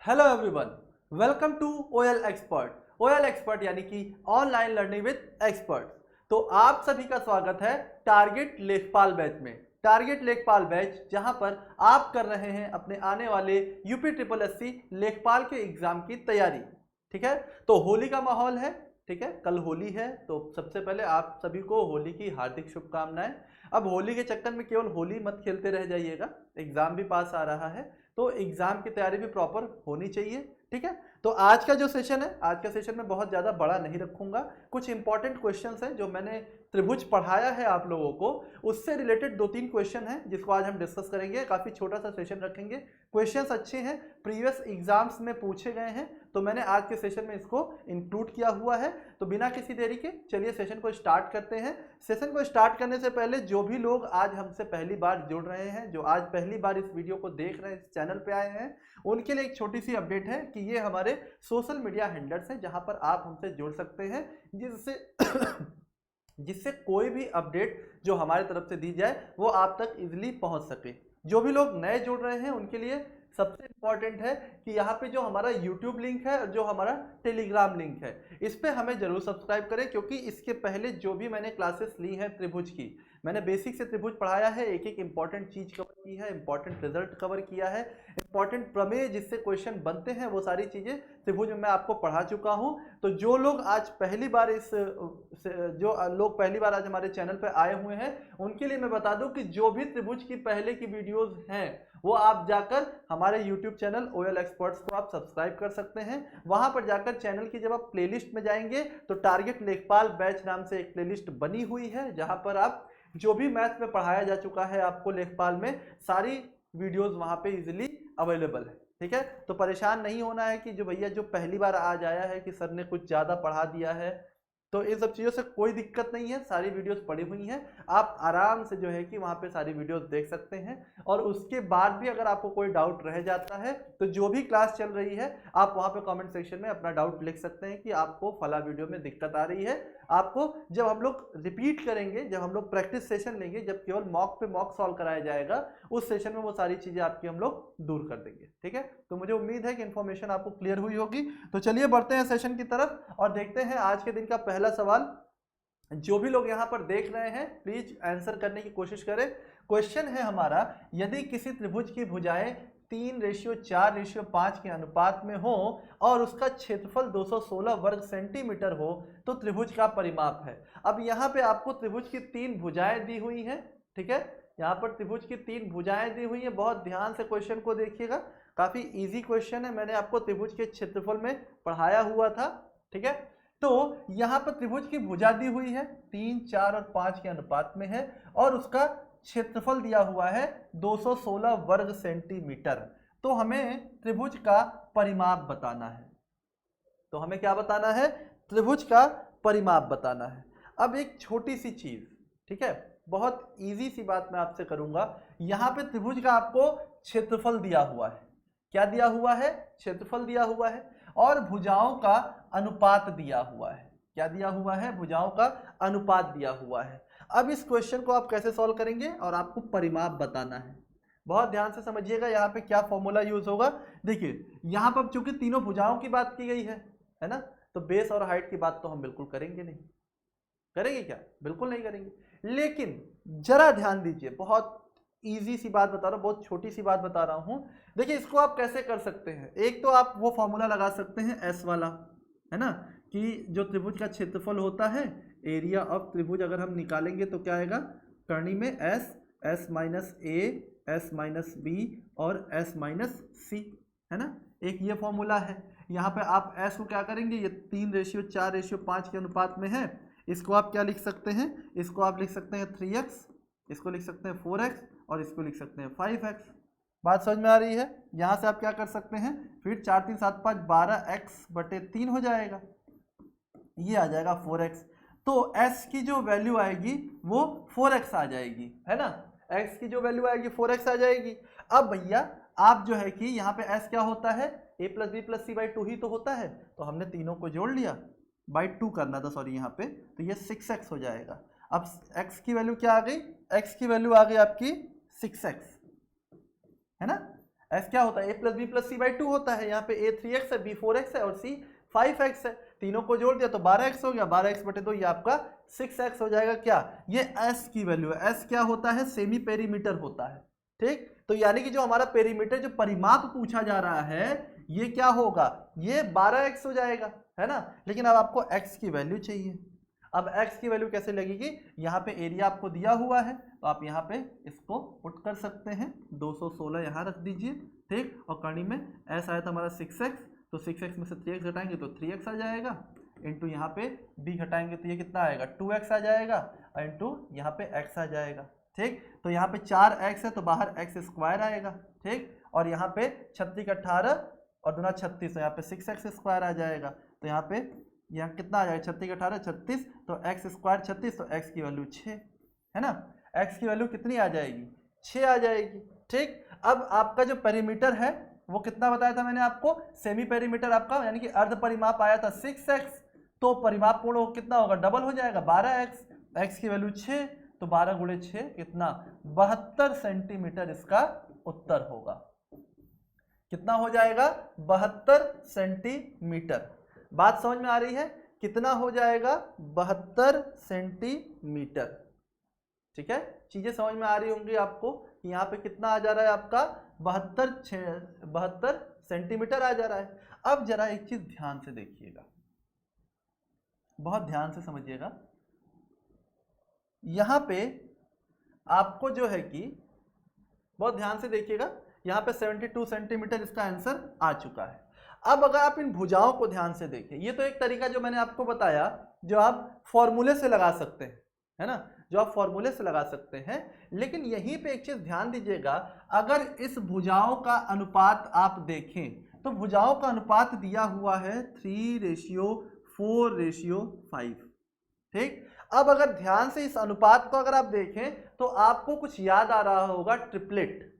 Hello everyone, welcome to OL expert. OL expert यानी कि online learning with expert. तो आप सभी का स्वागत है टारगेट लेखपाल बैच में। टारगेट लेखपाल बैच जहां पर आप कर रहे हैं अपने आने वाले यूपी ट्रिपल एससी लेखपाल के एग्जाम की तैयारी। ठीक है, तो होली का माहौल है। ठीक है, कल होली है, तो सबसे पहले आप सभी को होली की हार्दिक शुभकामनाएं। अब होली के चक्कर में केवल होली मत खेलते रह जाइएगा, एग्जाम भी पास आ रहा है, तो एग्जाम की तैयारी भी प्रॉपर होनी चाहिए। ठीक है, तो आज का जो सेशन है, आज का सेशन में बहुत ज़्यादा बड़ा नहीं रखूंगा। कुछ इंपॉर्टेंट क्वेश्चंस हैं जो मैंने त्रिभुज पढ़ाया है आप लोगों को, उससे रिलेटेड 2-3 क्वेश्चन हैं जिसको आज हम डिस्कस करेंगे। काफ़ी छोटा सा सेशन रखेंगे, क्वेश्चंस अच्छे हैं, प्रीवियस एग्जाम्स में पूछे गए हैं, तो मैंने आज के सेशन में इसको इंक्लूड किया हुआ है। तो बिना किसी देरी के चलिए सेशन को स्टार्ट करते हैं। सेशन को स्टार्ट करने से पहले जो भी लोग आज हमसे पहली बार जुड़ रहे हैं, जो आज पहली बार इस वीडियो को देख रहे हैं, इस चैनल पे आए हैं, उनके लिए एक छोटी सी अपडेट है कि ये हमारे सोशल मीडिया हैंडल्स हैं जहां पर आप हमसे जुड़ सकते हैं, जिससे कोई भी अपडेट जो हमारे तरफ से दी जाए वो आप तक इजीली पहुंच सके। जो भी लोग नए जुड़ रहे हैं उनके लिए सबसे इंपॉर्टेंट है कि यहाँ पे जो हमारा YouTube लिंक है और जो हमारा टेलीग्राम लिंक है, इस पे हमें जरूर सब्सक्राइब करें, क्योंकि इसके पहले जो भी मैंने क्लासेस ली हैं त्रिभुज की, मैंने बेसिक से त्रिभुज पढ़ाया है, एक एक इंपॉर्टेंट चीज कवर की है, इंपॉर्टेंट रिजल्ट कवर किया है, इंपॉर्टेंट प्रमेय जिससे क्वेश्चन बनते हैं, वो सारी चीजें त्रिभुज में मैं आपको पढ़ा चुका हूं। तो जो लोग आज पहली बार आज हमारे चैनल पर आए हुए हैं, उनके लिए मैं बता दूं कि जो भी त्रिभुज की पहले की वीडियोज हैं वो आप जाकर हमारे YouTube चैनल ओएल एक्सपर्ट्स को आप सब्सक्राइब कर सकते हैं। वहां पर जाकर चैनल की जब आप प्लेलिस्ट में जाएंगे तो टारगेट लेखपाल बैच नाम से एक प्लेलिस्ट बनी हुई है, जहां पर आप जो भी मैथ में पढ़ाया जा चुका है आपको लेखपाल में, सारी वीडियोस वहां पे इजीली अवेलेबल है। ठीक है, तो परेशान नहीं होना है कि जो भैया जो पहली बार आज आया है कि सर ने कुछ ज्यादा पढ़ा दिया है, तो इन सब चीज़ों से कोई दिक्कत नहीं है, सारी वीडियोस पड़ी हुई हैं, आप आराम से जो है कि वहाँ पे सारी वीडियोस देख सकते हैं। और उसके बाद भी अगर आपको कोई डाउट रह जाता है तो जो भी क्लास चल रही है आप वहाँ पे कमेंट सेक्शन में अपना डाउट लिख सकते हैं कि आपको फला वीडियो में दिक्कत आ रही है। आपको जब हम लोग रिपीट करेंगे, जब हम लोग प्रैक्टिस सेशन लेंगे, जब केवल मॉक पे मॉक सॉल्व कराया जाएगा, उस सेशन में वो सारी चीज़ें आपकी हम लोग दूर कर देंगे। ठीक है, तो मुझे उम्मीद है कि इन्फॉर्मेशन आपको क्लियर हुई होगी। तो चलिए बढ़ते हैं सेशन की तरफ और देखते हैं आज के दिन का पहला सवाल। जो भी लोग यहाँ पर देख रहे हैं प्लीज आंसर करने की कोशिश करें। क्वेश्चन है हमारा, यदि किसी त्रिभुज की भुजाएं 3:4:5 के अनुपात में हो और उसका क्षेत्रफल 216 वर्ग सेंटीमीटर हो तो त्रिभुज का परिमाप है। अब यहाँ पे आपको त्रिभुज की 3 भुजाएं दी हुई हैं। ठीक है, यहाँ पर त्रिभुज की 3 भुजाएं दी हुई हैं, बहुत ध्यान से क्वेश्चन को देखिएगा, काफी इजी क्वेश्चन है, मैंने आपको त्रिभुज के क्षेत्रफल में पढ़ाया हुआ था। ठीक है, तो यहां पर त्रिभुज की भुजा दी हुई है, 3, 4 और 5 के अनुपात में है, और उसका क्षेत्रफल दिया हुआ है 216 वर्ग सेंटीमीटर। तो हमें त्रिभुज का परिमाप बताना है। तो हमें क्या बताना है? त्रिभुज का परिमाप बताना है। अब एक छोटी सी चीज, ठीक है, बहुत इजी सी बात मैं आपसे करूंगा। यहां पे त्रिभुज का आपको क्षेत्रफल दिया हुआ है। क्या दिया हुआ है? क्षेत्रफल दिया हुआ है, और भुजाओं का अनुपात दिया हुआ है। क्या दिया हुआ है? भुजाओं का अनुपात दिया हुआ है। अब इस क्वेश्चन को आप कैसे सॉल्व करेंगे और आपको परिमाप बताना है। बहुत ध्यान से समझिएगा यहाँ पे क्या फॉर्मूला यूज होगा। देखिए यहाँ पर चूंकि तीनों भुजाओं की बात की गई है ना, तो बेस और हाइट की बात तो हम बिल्कुल करेंगे नहीं। करेंगे क्या? बिल्कुल नहीं करेंगे। लेकिन जरा ध्यान दीजिए, बहुत इजी सी बात बता रहा हूँ, बहुत छोटी सी बात बता रहा हूँ। देखिए इसको आप कैसे कर सकते हैं। एक तो आप वो फॉर्मूला लगा सकते हैं एस वाला, है ना, कि जो त्रिभुज का क्षेत्रफल होता है, एरिया ऑफ त्रिभुज अगर हम निकालेंगे तो क्या आएगा? करनी में एस, एस माइनस ए, एस माइनस बी और एस माइनस सी, है ना, एक ये फॉर्मूला है। यहाँ पे आप एस को क्या करेंगे? ये 3:4:5 के अनुपात में है, इसको आप क्या लिख सकते हैं? इसको आप लिख सकते हैं 3x, इसको लिख सकते हैं 4x और इसको लिख सकते हैं 5x। बात समझ में आ रही है? यहाँ से आप क्या कर सकते हैं? फिर 4 3 7 5 12x/3 हो जाएगा, ये आ जाएगा 4x। तो s की जो वैल्यू आएगी वो 4x आ जाएगी, है ना, x की जो वैल्यू आएगी 4x आ जाएगी। अब भैया आप जो है कि यहाँ पे s क्या होता है? a + b + c/ 2 ही तो होता है, तो हमने तीनों को जोड़ लिया, बाई 2 करना था सॉरी यहाँ पे, तो ये 6x हो जाएगा। अब x की वैल्यू क्या आ गई? x की वैल्यू आ गई आपकी 6x, है ना। x क्या होता है a plus B plus C by 2 होता है। यहाँ पे a 3x है, b 4x है और c 5x है। तीनों को जोड़ दिया तो 12x हो गया, 12x बटे 2 ये आपका 6x हो जाएगा। क्या ये s की वैल्यू है। s क्या होता है, सेमी पेरीमीटर होता है। ठीक, तो यानी कि जो हमारा पेरीमीटर जो परिमाप पूछा जा रहा है ये क्या होगा, ये 12x हो जाएगा, है ना। लेकिन अब आपको x की वैल्यू चाहिए। अब x की वैल्यू कैसे लगेगी, यहाँ पे एरिया आपको दिया हुआ है तो आप यहाँ पे इसको पुट कर सकते हैं, 216 यहाँ रख दीजिए। ठीक, और कड़ी में s आया था हमारा 6x, तो 6x में से 3x घटाएंगे तो 3x आ जाएगा, इंटू यहाँ पे b घटाएंगे तो ये कितना आएगा 2x आ जाएगा, और इंटू यहाँ पे x आ जाएगा। ठीक, तो यहाँ पे 4x है तो बाहर x स्क्वायर आएगा। ठीक, और यहाँ पे 36 18 और दूना 36 तो यहाँ पे 6x स्क्वायर आ जाएगा। तो यहाँ पे यहाँ कितना आ जाएगा 36 18 36, तो x स्क्वायर 36, तो x की वैल्यू 6 है ना। x की वैल्यू कितनी आ जाएगी, 6 आ जाएगी। ठीक, अब आपका जो पेरीमीटर है वो कितना बताया था मैंने आपको, सेमी पेरीमीटर आपका यानी कि अर्ध परिमाप आया था 6x, तो परिमाप पूर्ण कितना होगा, डबल हो जाएगा 12x, x की वैल्यू 6, तो 12 गुणे 6 कितना 72 सेंटीमीटर इसका उत्तर होगा। कितना हो जाएगा 72 सेंटीमीटर। बात समझ में आ रही है, कितना हो जाएगा 72 सेंटीमीटर। ठीक है, चीजें समझ में आ रही होंगी आपको कि यहाँ पे कितना आ जा रहा है आपका 72 सेंटीमीटर आ जा रहा है। अब जरा एक चीज ध्यान से देखिएगा, बहुत ध्यान से समझिएगा। यहाँ पे आपको जो है कि बहुत ध्यान से देखिएगा, यहाँ पे 72 सेंटीमीटर इसका आंसर आ चुका है। अब अगर आप इन भुजाओं को ध्यान से देखें, ये तो एक तरीका जो मैंने आपको बताया जो आप फॉर्मूले से लगा सकते हैं, है ना, जो आप फॉर्मूले से लगा सकते हैं। लेकिन यहीं पे एक चीज ध्यान दीजिएगा, अगर इस भुजाओं का अनुपात आप देखें तो भुजाओं का अनुपात दिया हुआ है 3:4:5। ठीक, अब अगर ध्यान से इस अनुपात को अगर आप देखें तो आपको कुछ याद आ रहा होगा, ट्रिपलेट।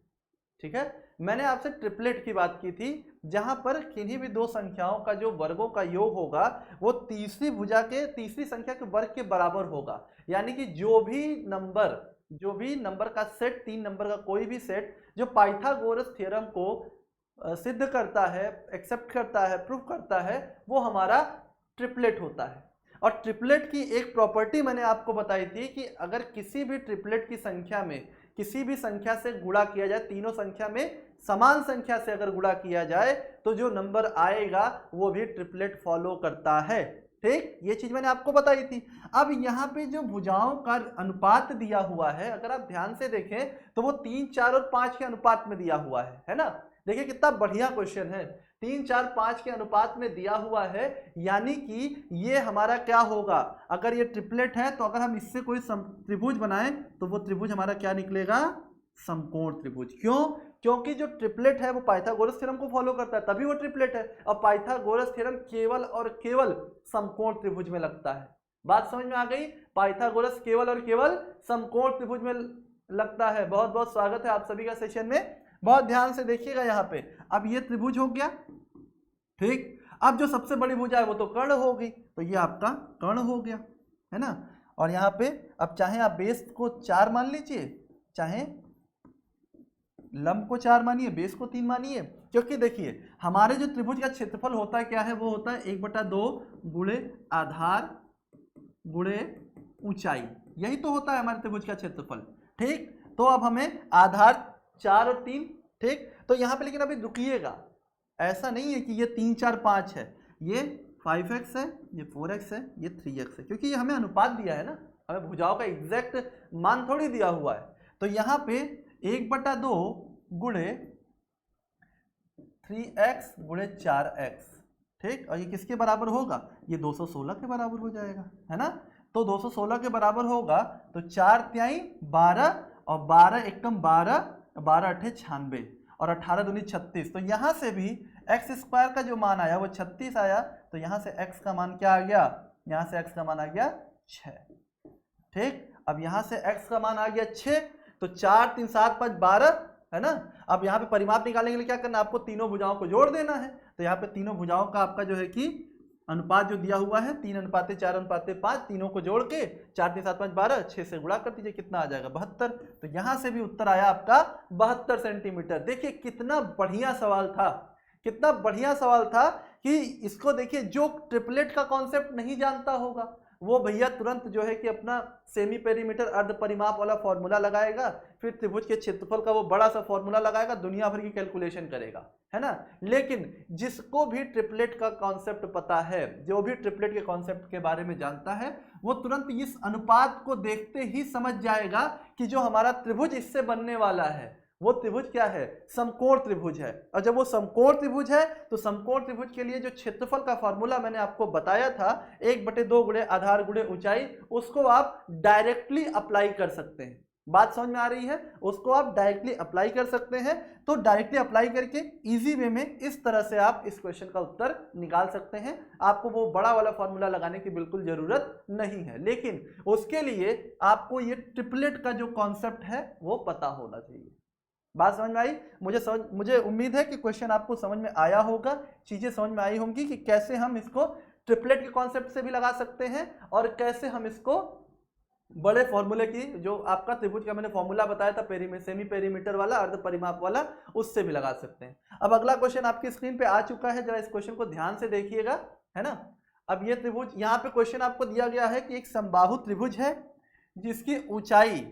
ठीक है, मैंने आपसे ट्रिपलेट की बात की थी, जहां पर किन्हीं भी दो संख्याओं का जो वर्गों का योग होगा वो तीसरी भुजा के तीसरी संख्या के वर्ग के बराबर होगा। यानी कि जो भी नंबर का सेट, 3 नंबर का कोई भी सेट जो पाइथागोरस थ्योरम को सिद्ध करता है, एक्सेप्ट करता है, प्रूफ करता है, वो हमारा ट्रिपलेट होता है। और ट्रिपलेट की एक प्रॉपर्टी मैंने आपको बताई थी कि अगर किसी भी ट्रिपलेट की संख्या में किसी भी संख्या से गुणा किया जाए, तीनों संख्या में समान संख्या से अगर गुणा किया जाए तो जो नंबर आएगा वो भी ट्रिपलेट फॉलो करता है। ठीक, ये चीज मैंने आपको बताई थी। अब यहाँ पे जो भुजाओं का अनुपात दिया हुआ है, अगर आप ध्यान से देखें तो वो 3, 4 और 5 के अनुपात में दिया हुआ है ना। देखिए कितना बढ़िया क्वेश्चन है, 3, 4, 5 के अनुपात में दिया हुआ है, यानी कि ये हमारा क्या होगा, अगर ये ट्रिपलेट है तो अगर हम इससे कोई त्रिभुज बनाएं तो वो त्रिभुज हमारा क्या निकलेगा, समकोण त्रिभुज। क्यों, क्योंकि जो ट्रिपलेट है वो पाइथागोरस थ्योरम को फॉलो करता है, तभी वो ट्रिपलेट है। और पाइथागोरस थ्योरम केवल और केवल समकोण त्रिभुज में लगता है। बात समझ में आ गई, पाइथागोरस केवल और केवल समकोण त्रिभुज में लगता है। बहुत बहुत स्वागत है आप सभी का सेशन में, बहुत ध्यान से देखिएगा यहाँ पे। अब ये त्रिभुज हो गया। ठीक, अब जो सबसे बड़ी भुजा है वो तो कर्ण होगी, तो ये आपका कर्ण हो गया, है ना। और यहाँ पे अब चाहे आप बेस को 4 मान लीजिए, चाहे लंब को 4 मानिए, बेस को 3 मानिए, क्योंकि देखिए हमारे जो त्रिभुज का क्षेत्रफल होता है क्या है, वो होता है 1/2 गुणे आधार गुणे ऊंचाई, यही तो होता है हमारे त्रिभुज का क्षेत्रफल। ठीक, तो अब हमें आधार 4 और 3, ठीक, तो यहाँ पे लेकिन अभी रुकिएगा, ऐसा नहीं है कि ये 3, 4, 5 है, ये 5x है, ये 4x है, ये 3x है, क्योंकि ये हमें अनुपात दिया है ना, हमें भुजाओं का एग्जैक्ट मान थोड़ी दिया हुआ है। तो यहाँ पे 1/2 गुणे 3x गुणे 4x, ठीक, और ये किसके बराबर होगा, ये 216 के बराबर हो जाएगा, है ना। तो 216 के बराबर होगा तो 4 तिहाई 12 और 12 एकम 12, 12 अठे 96 और 18 दूनी 36। तो यहाँ से भी एक्स स्क्वायर का जो मान आया वो 36 आया, तो यहाँ से x का मान क्या आ गया, यहाँ से x का मान आ गया 6। ठीक, अब यहाँ से x का मान आ गया 6, तो 4, 3, 7, 5, 12, है ना। अब यहाँ पे परिमाप निकालने के लिए क्या करना है, आपको तीनों भुजाओं को जोड़ देना है। तो यहाँ पे तीनों भुजाओं का आपका जो है कि अनुपात जो दिया हुआ है 3:4:5, तीनों को जोड़ के 4 3 7 5 12, 6 से गुणा कर दीजिए, कितना आ जाएगा 72। तो यहां से भी उत्तर आया आपका 72 सेंटीमीटर। देखिए कितना बढ़िया सवाल था, कितना बढ़िया सवाल था कि इसको देखिए जो ट्रिपलेट का कॉन्सेप्ट नहीं जानता होगा वो भैया तुरंत जो है कि अपना सेमी पेरीमीटर अर्ध परिमाप वाला फॉर्मूला लगाएगा, फिर त्रिभुज के क्षेत्रफल का वो बड़ा सा फॉर्मूला लगाएगा, दुनिया भर की कैलकुलेशन करेगा, है ना। लेकिन जिसको भी ट्रिपलेट का कॉन्सेप्ट पता है, जो भी ट्रिपलेट के कॉन्सेप्ट के बारे में जानता है, वो तुरंत इस अनुपात को देखते ही समझ जाएगा कि जो हमारा त्रिभुज इससे बनने वाला है वो त्रिभुज क्या है, समकोण त्रिभुज है। और जब वो समकोण त्रिभुज है तो समकोण त्रिभुज के लिए जो क्षेत्रफल का फॉर्मूला मैंने आपको बताया था 1/2 गुणे आधार गुणे ऊंचाई, उसको आप डायरेक्टली अप्लाई कर सकते हैं। बात समझ में आ रही है? उसको आप डायरेक्टली अप्लाई कर सकते हैं। तो डायरेक्टली अप्लाई करके इजी वे में इस तरह से आप इस क्वेश्चन का उत्तर निकाल सकते हैं। आपको वो बड़ा वाला फॉर्मूला लगाने की बिल्कुल जरूरत नहीं है, लेकिन उसके लिए आपको ये ट्रिपलेट का जो कॉन्सेप्ट है वो पता होना चाहिए। बात समझ में आई? मुझे उम्मीद है कि क्वेश्चन आपको समझ में आया होगा, चीजें समझ में आई होंगी कि कैसे हम इसको ट्रिपलेट के कॉन्सेप्ट से भी लगा सकते हैं और कैसे हम इसको बड़े फॉर्मूले की जो आपका त्रिभुज का मैंने फॉर्मूला बताया था सेमी पेरीमीटर वाला अर्ध परिमाप वाला, उससे भी लगा सकते हैं। अब अगला क्वेश्चन आपकी स्क्रीन पे आ चुका है, जरा इस क्वेश्चन को ध्यान से देखिएगा, है ना। अब ये त्रिभुज यहाँ पे क्वेश्चन आपको दिया गया है कि एक समबाहु त्रिभुज है जिसकी ऊंचाई,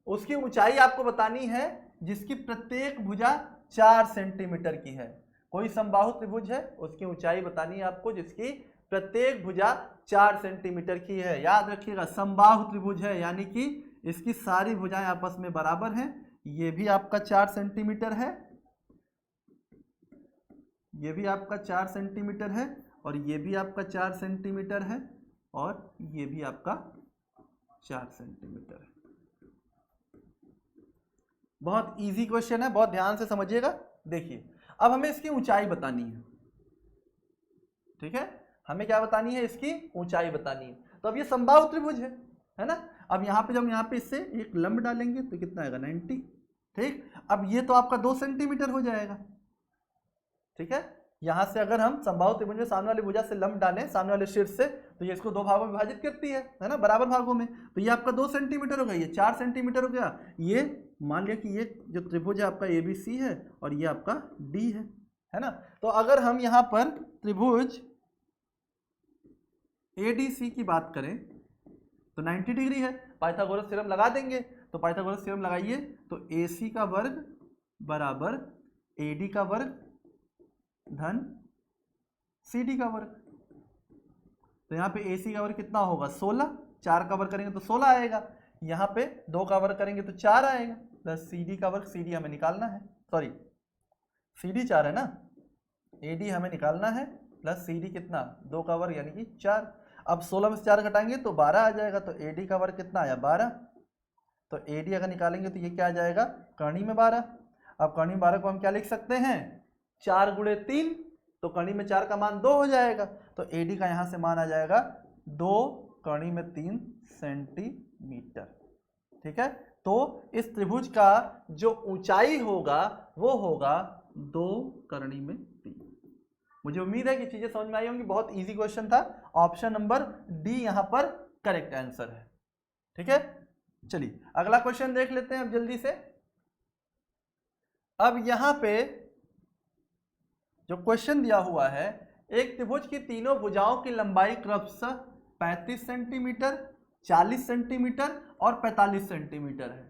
उसकी ऊंचाई आपको बतानी है जिसकी प्रत्येक भुजा 4 सेंटीमीटर की है। कोई समबाहु त्रिभुज है, उसकी ऊंचाई बतानी है आपको जिसकी प्रत्येक भुजा 4 सेंटीमीटर की है। याद रखिएगा समबाहु त्रिभुज है यानी कि इसकी सारी भुजाएं आपस में बराबर हैं। ये भी आपका 4 सेंटीमीटर है, ये भी आपका 4 सेंटीमीटर है, और ये भी आपका 4 सेंटीमीटर है, और ये भी आपका 4 सेंटीमीटर है। बहुत इजी क्वेश्चन है, बहुत ध्यान से समझिएगा। देखिए अब हमें इसकी ऊंचाई बतानी है, ठीक है, हमें क्या बतानी है, इसकी ऊंचाई बतानी है। तो अब ये समबाहु त्रिभुज है ना। अब यहाँ पे जब यहाँ पे इससे एक लंब डालेंगे तो कितना आएगा 90, ठीक। अब ये तो आपका 2 सेंटीमीटर हो जाएगा, ठीक है। यहाँ से अगर हम समबाहु त्रिभुज में सामने वाली भुजा से लंब डालें सामने वाले शीर्ष से, तो ये इसको 2 भागों में विभाजित करती है ना, बराबर भागों में। तो ये आपका 2 सेंटीमीटर हो गया, ये 4 सेंटीमीटर हो गया। ये मान लिया कि ये जो त्रिभुज है आपका ABC है और ये आपका D है ना। तो अगर हम यहाँ पर त्रिभुज ADC की बात करें तो 90 डिग्री है, पाइथागोरस थ्योरम लगा देंगे। तो पाइथागोरस थ्योरम लगाइए तो AC का वर्ग बराबर AD का वर्ग धन CD का वर्ग। तो यहाँ पे AC का वर्ग कितना होगा 16, 4 का वर्ग करेंगे तो 16 आएगा, यहाँ पे 2 का वर्ग करेंगे तो 4 आएगा, प्लस CD का वर्ग, CD हमें निकालना है, सॉरी CD 4 है ना, AD हमें निकालना है, प्लस CD कितना 2 का वर्ग यानी कि 4। अब 16 में से 4 घटाएंगे तो 12 आ जाएगा, तो AD का वर्ग कितना आया 12। तो AD अगर निकालेंगे तो ये क्या आ जाएगा कर्ण में 12। अब कर्ण में 12 को हम क्या लिख सकते हैं 4 गुणे 3, तो कर्ण में 4 का मान 2 हो जाएगा। तो AD का यहाँ से मान आ जाएगा 2 कर्ण में 3 सेंटीमीटर, ठीक है। तो इस त्रिभुज का जो ऊंचाई होगा वो होगा 2 कर्ण में 3। मुझे उम्मीद है कि चीजें समझ में आई होंगी, बहुत इजी क्वेश्चन था। ऑप्शन नंबर डी यहां पर करेक्ट आंसर है, ठीक है। चलिए अगला क्वेश्चन देख लेते हैं अब जल्दी से। अब यहां पे जो क्वेश्चन दिया हुआ है, एक त्रिभुज की तीनों भुजाओं की लंबाई क्रमशः 35 सेंटीमीटर, 40 सेंटीमीटर और 45 सेंटीमीटर है।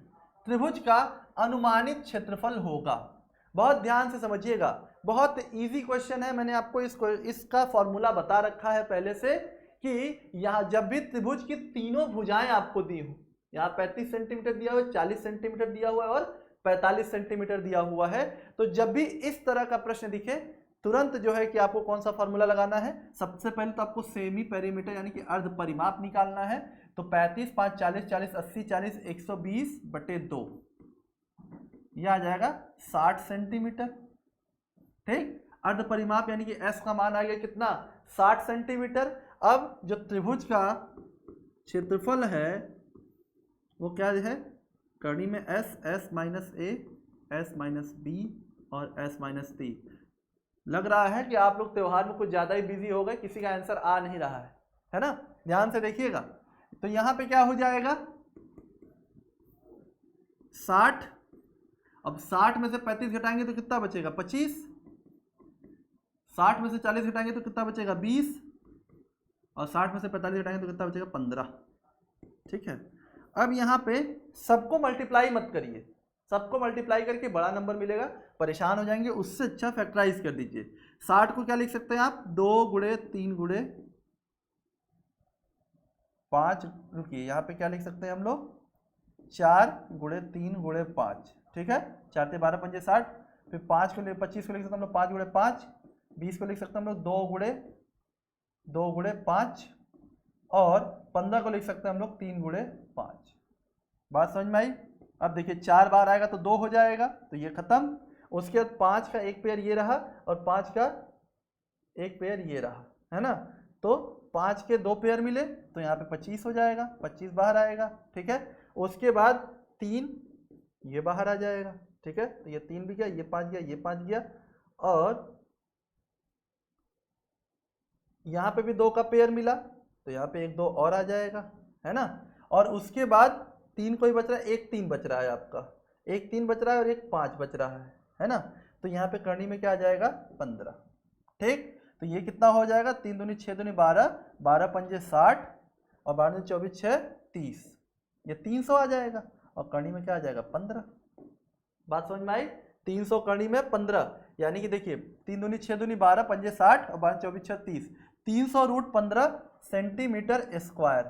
त्रिभुज का अनुमानित क्षेत्रफल होगा। बहुत ध्यान से समझिएगा, बहुत इजी क्वेश्चन है। मैंने आपको इसका फॉर्मूला बता रखा है पहले से कि यहाँ जब भी त्रिभुज की तीनों भुजाएं आपको दी हो, यहाँ 35 सेंटीमीटर दिया हुआ है, 40 सेंटीमीटर दिया हुआ है और 45 सेंटीमीटर दिया हुआ है, तो जब भी इस तरह का प्रश्न दिखे तुरंत जो है कि आपको कौन सा फॉर्मूला लगाना है। सबसे पहले तो आपको सेमी पेरीमीटर यानी कि अर्ध परिमाप निकालना है। तो 35 5 40 40 80 40 120/2 यह आ जाएगा 60 सेंटीमीटर, ठीक। अर्ध परिमाप यानी कि S का मान आ गया कितना 60 सेंटीमीटर। अब जो त्रिभुज का क्षेत्रफल है वो क्या है, कर्ण में S, S - A, S - B और S - T। लग रहा है कि आप लोग त्योहार में कुछ ज्यादा ही बिजी हो गए, किसी का आंसर आ नहीं रहा है ना? ध्यान से देखिएगा। तो यहां पे क्या हो जाएगा 60। अब 60 में से 35 घटाएंगे तो कितना बचेगा 25। 60 में से 40 घटाएंगे तो कितना बचेगा 20। और 60 में से 45 घटाएंगे तो कितना बचेगा 15। ठीक है, अब यहाँ पे सबको मल्टीप्लाई मत करिए, सबको मल्टीप्लाई करके बड़ा नंबर मिलेगा, परेशान हो जाएंगे। उससे अच्छा फैक्टराइज कर दीजिए। 60 को क्या लिख सकते हैं आप 2 गुणे 3 गुणे 5, रुकिए यहाँ पे क्या लिख सकते हैं हम लोग 4 गुणे 3 गुणे 5। ठीक है, 4 से 12 पंजे 60। फिर 5 को 25 को लिख सकते हैं हम लोग 5 गुणे 5। 20 को लिख सकते हैं हम लोग 2 गुणे 5। और 15 को लिख सकते हैं हम लोग 3 गुणे 5। बात समझ में आई? अब देखिए 4 बार आएगा तो 2 हो जाएगा, तो ये खत्म। उसके बाद 5 का एक पेयर ये रहा और 5 का एक पेयर ये रहा, है ना? तो 5 के 2 पेयर मिले तो यहाँ पे 25 हो जाएगा, 25 बाहर आएगा। ठीक है, उसके बाद 3 ये बाहर आ जाएगा। ठीक है, तो ये 3 भी गया, ये 5 गया, ये 5 गया। और यहाँ पे भी 2 का पेयर मिला तो यहाँ पे 1 2 और आ जाएगा, है ना? और उसके बाद 3 कोई बच रहा है, 1 3 बच रहा है आपका, 1 3 बच रहा है और 1 5 बच रहा है ना? तो यहाँ पे करनी में क्या आ जाएगा 15। ठीक, तो ये कितना हो जाएगा 3 दूनी 6 दूनी 12, 12 पंजे 60 और 12 दूनी 24 6 30, ये 300 आ जाएगा। और करनी में क्या आ जाएगा 15। बात समझ में आई? 300 करनी में 15, यानी कि देखिए 3 दूनी 6 दूनी 12 पंजे 60 और 12 24 6 30, 300√15 सेंटीमीटर स्क्वायर।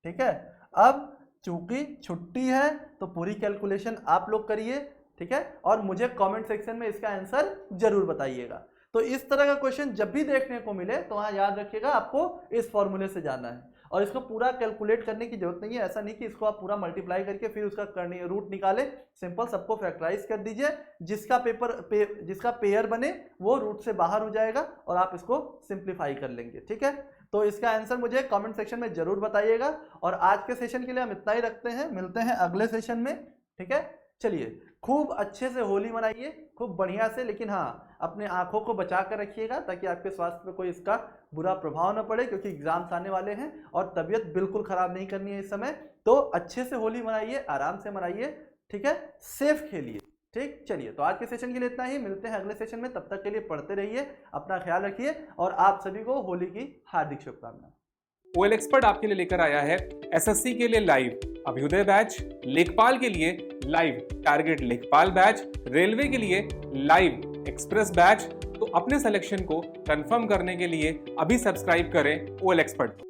ठीक है, अब चूंकि छुट्टी है तो पूरी कैलकुलेशन आप लोग करिए। ठीक है, और मुझे कमेंट सेक्शन में इसका आंसर जरूर बताइएगा। तो इस तरह का क्वेश्चन जब भी देखने को मिले तो वहां याद रखिएगा आपको इस फॉर्मूले से जाना है, और इसको पूरा कैलकुलेट करने की जरूरत नहीं है। ऐसा नहीं कि इसको आप पूरा मल्टीप्लाई करके फिर उसका करने रूट निकाले, सिंपल सबको फैक्टराइज कर दीजिए। जिसका पेयर बने वो रूट से बाहर हो जाएगा और आप इसको सिंप्लीफाई कर लेंगे। ठीक है, तो इसका आंसर मुझे कमेंट सेक्शन में जरूर बताइएगा। और आज के सेशन के लिए हम इतना ही रखते हैं, मिलते हैं अगले सेशन में। ठीक है, चलिए खूब अच्छे से होली मनाइए, खूब बढ़िया से, लेकिन हाँ अपने आंखों को बचा कर रखिएगा ताकि आपके स्वास्थ्य पे कोई इसका बुरा प्रभाव न पड़े, क्योंकि एग्जाम्स आने वाले हैं और तबीयत बिल्कुल खराब नहीं करनी है इस समय। तो अच्छे से होली मनाइए, आराम से मनाइए। ठीक है, सेफ खेलिए। ठीक, चलिए तो आज के सेशन के लिए इतना ही, मिलते हैं अगले सेशन में। तब तक के लिए पढ़ते रहिए, अपना ख्याल रखिए और आप सभी को होली की हार्दिक शुभकामनाएं। OL एक्सपर्ट आपके लिए लेकर आया है SSC के लिए लाइव अभ्युदय बैच, लेखपाल के लिए लाइव टारगेट लेखपाल बैच, रेलवे के लिए लाइव एक्सप्रेस बैच। तो अपने सिलेक्शन को कंफर्म करने के लिए अभी सब्सक्राइब करें OL एक्सपर्ट।